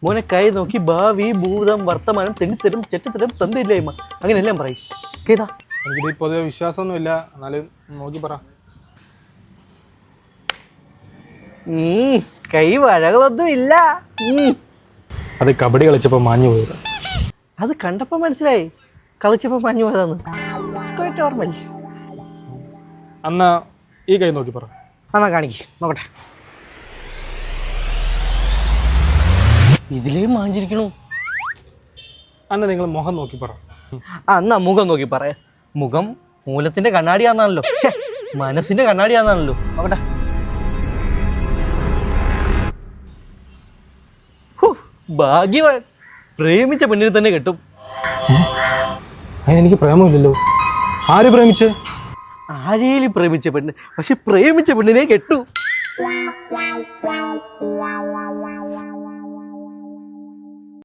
മോനെ കൈ നോക്കി ഭാവി ഭൂതം വർത്തമാനം തെന്നിത്തരും ചെറ്റത്തരം തന്നില്ലായ്മ അങ്ങനെയെല്ലാം പറയും കേതാ. എനിക്കിത് പൊതുവെ വിശ്വാസമൊന്നുമില്ല, എന്നാലും നോക്കി പറ. കൈ വഴകളൊന്നും ഇല്ല. അത് കബഡി കളിച്ചപ്പോൾ മാഞ്ഞു പോയത്. അത് കണ്ടപ്പോ മനസ്സിലായി കളിച്ചപ്പോ മാഞ്ഞു പോയതാന്ന്. നോർമൽ. അന്നാ ഈ കൈ നോക്കി പറ. എന്നാ കാണിക്ക് നോക്കട്ടെ. ഇതിലേ മാഞ്ചിരിക്കണു. അന്ന് നിങ്ങൾ മുഖം നോക്കി പറ. എന്നാ മുഖം നോക്കി പറ. മുഖം മൂലത്തിന്റെ കണ്ണാടിയാന്നാണല്ലോ, മനസ്സിന്റെ കണ്ണാടിയാന്നാണല്ലോ. നോക്കട്ടെ. ഭാഗ്യവാൻ, പ്രേമിച്ച പെണ്ണിനെ തന്നെ കെട്ടും. അതിനെനിക്ക് പ്രേമമില്ലല്ലോ. ആര് പ്രേമിച്ച്? ആരേലും പ്രേമിച്ച പെണ്ണ്, പക്ഷെ പ്രേമിച്ച പെണ്ണിനെ കെട്ടു.